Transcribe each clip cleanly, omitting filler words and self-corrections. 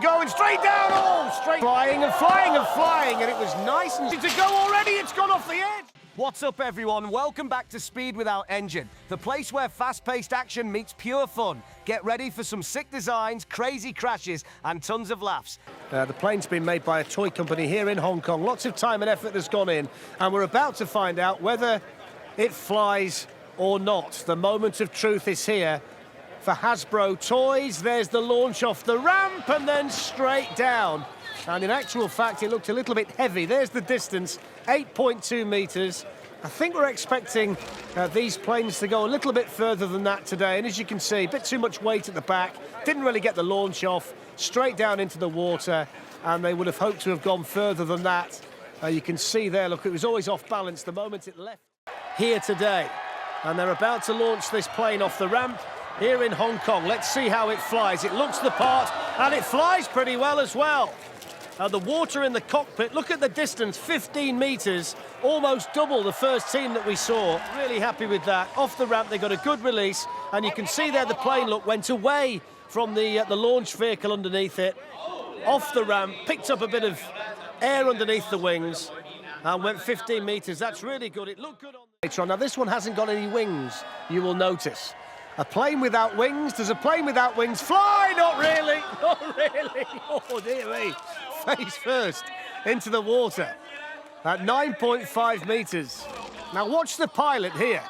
go, and straight down, oh, straight. Flying and flying and flying, and it was nice and to go already, it's gone off the edge. What's up, everyone? Welcome back to Speed Without Engine, the place where fast-paced action meets pure fun. Get ready for some sick designs, crazy crashes, and tons of laughs. The plane's been made by a toy company here in Hong Kong. Lots of time and effort has gone in, and we're about to find out whether it flies or not. The moment of truth is here. For HASBRO toys, there's the launch off the ramp and then straight down. And in actual fact, it looked a little bit heavy. There's the distance, 8.2 metres. I think we're expecting these planes to go a little bit further than that today. And as you can see, a bit too much weight at the back. Didn't really get the launch off, straight down into the water. And they would have hoped to have gone further than that. You can see there, look, it was always off balance the moment it left here today. And they're about to launch this plane off the ramp here in Hong Kong. Let's see how it flies. It looks the part, and it flies pretty well as well. The water in the cockpit, look at the distance, 15 metres, almost double the first team that we saw. Really happy with that. Off the ramp, they got a good release, and you can see there the plane, look, went away from the launch vehicle underneath it. Off the ramp, picked up a bit of air underneath the wings, and went 15 metres. That's really good. It looked good on later on. Now, this one hasn't got any wings, you will notice. A plane without wings. Does a plane without wings fly? Not really. Not really. Oh, dear me. Face first into the water at 9.5 metres. Now, watch the pilot here.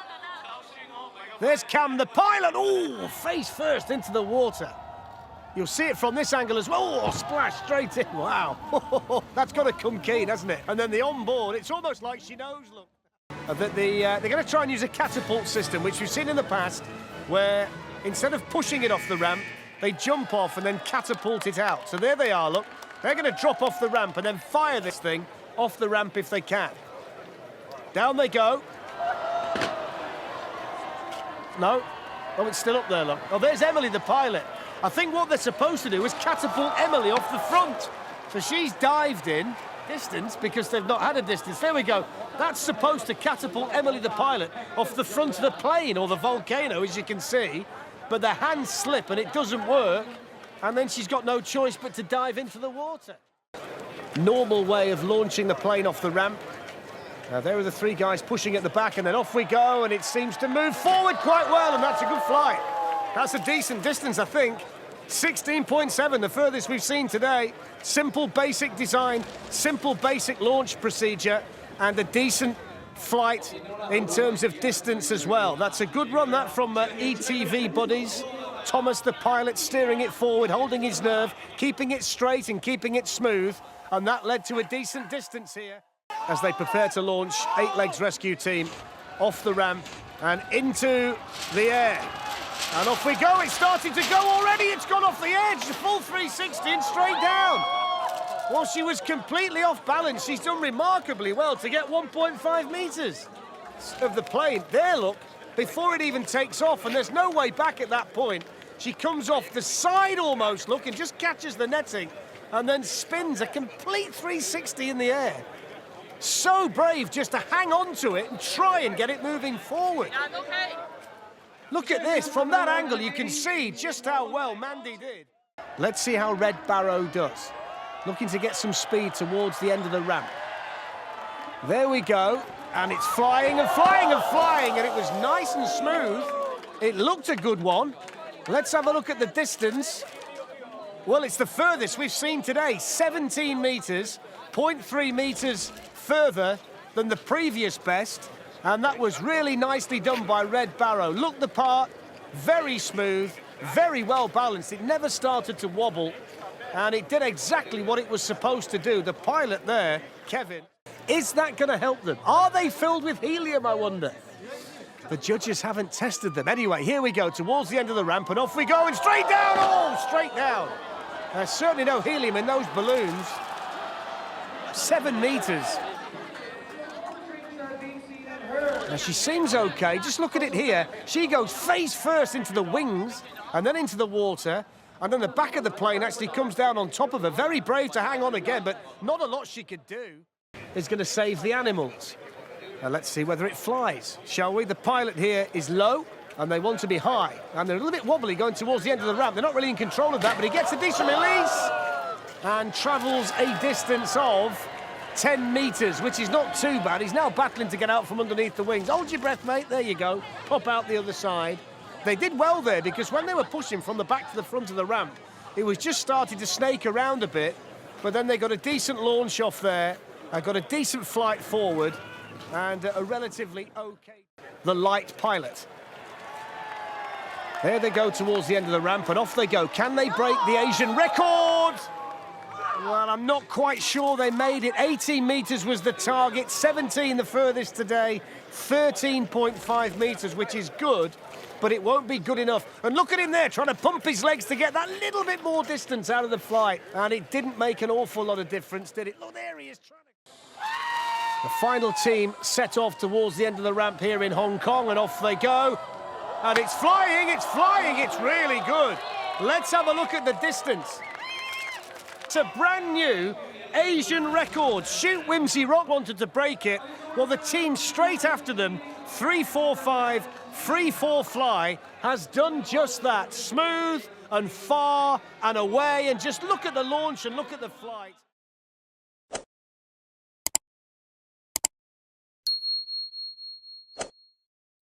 There's Cam, the pilot. Oh, face first into the water. You'll see it from this angle as well. Oh, splash straight in. Wow. That's got to come keen, hasn't it? And then the onboard, it's almost like she knows, look. That they're going to try and use a catapult system, which we've seen in the past, where instead of pushing it off the ramp, they jump off and then catapult it out. So there they are, look. They're going to drop off the ramp and then fire this thing off the ramp if they can. Down they go. No. Oh, it's still up there, look. Oh, there's Emily, the pilot. I think what they're supposed to do is catapult Emily off the front. So she's dived in distance because they've not had a distance. There we go. That's supposed to catapult Emily, the pilot, off the front of the plane or the volcano, as you can see. But their hands slip and it doesn't work. And then she's got no choice but to dive into the water. Normal way of launching the plane off the ramp. Now, there are the three guys pushing at the back, and then off we go, and it seems to move forward quite well, and that's a good flight. That's a decent distance, I think. 16.7, the furthest we've seen today. Simple, basic design, simple, basic launch procedure, and a decent flight in terms of distance as well. That's a good run, that, from ETV buddies. Thomas, the pilot, steering it forward, holding his nerve, keeping it straight and keeping it smooth, and that led to a decent distance here. As they prepare to launch, 8 Legs rescue team off the ramp and into the air. And off we go, it's starting to go already, it's gone off the edge, a full 360 and straight down. Well, she was completely off balance. She's done remarkably well to get 1.5 metres of the plane. There, look, before it even takes off, and there's no way back at that point. She comes off the side almost, look, and just catches the netting and then spins a complete 360 in the air. So brave just to hang on to it and try and get it moving forward. Okay. Look at this, from that angle you can see just how well Mandy did. Let's see how Red Barrow does. Looking to get some speed towards the end of the ramp. There we go, and it's flying and flying and flying, and it was nice and smooth. It looked a good one. Let's have a look at the distance. Well, it's the furthest we've seen today, 17 metres, 0.3 metres further than the previous best, and that was really nicely done by Red Barrow. Looked the part, very smooth, very well balanced. It never started to wobble, and it did exactly what it was supposed to do. The pilot there, Kevin, is that going to help them? Are they filled with helium, I wonder? The judges haven't tested them. Anyway, here we go, towards the end of the ramp, and off we go, and straight down, oh, straight down. There's certainly no helium in those balloons. 7 metres. Now, she seems okay. Just look at it here. She goes face first into the wings and then into the water, and then the back of the plane actually comes down on top of her. Very brave to hang on again, but not a lot she could do. Is going to save the animals. Now, let's see whether it flies, shall we? The pilot here is low, and they want to be high. And they're a little bit wobbly going towards the end of the ramp. They're not really in control of that, but he gets a decent release. and travels a distance of 10 metres, which is not too bad. He's now battling to get out from underneath the wings. Hold your breath, mate. There you go. Pop out the other side. They did well there, because when they were pushing from the back to the front of the ramp, it was just starting to snake around a bit, but then they got a decent launch off there, got a decent flight forward, and a relatively okay... The light pilot. There they go towards the end of the ramp, and off they go. Can they break the Asian record? Well, I'm not quite sure they made it. 18 metres was the target, 17 the furthest today, 13.5 metres, which is good, but it won't be good enough. And look at him there, trying to pump his legs to get that little bit more distance out of the flight. And it didn't make an awful lot of difference, did it? Look, there he is trying to... The final team set off towards the end of the ramp here in Hong Kong, and off they go. And it's flying, it's really good. Let's have a look at the distance. It's a brand new Asian record. Shoot, Whimsy Rock wanted to break it. Well, the team straight after them, 3-4-5, free-fall fly, has done just that. Smooth and far and away, and just look at the launch and look at the flight.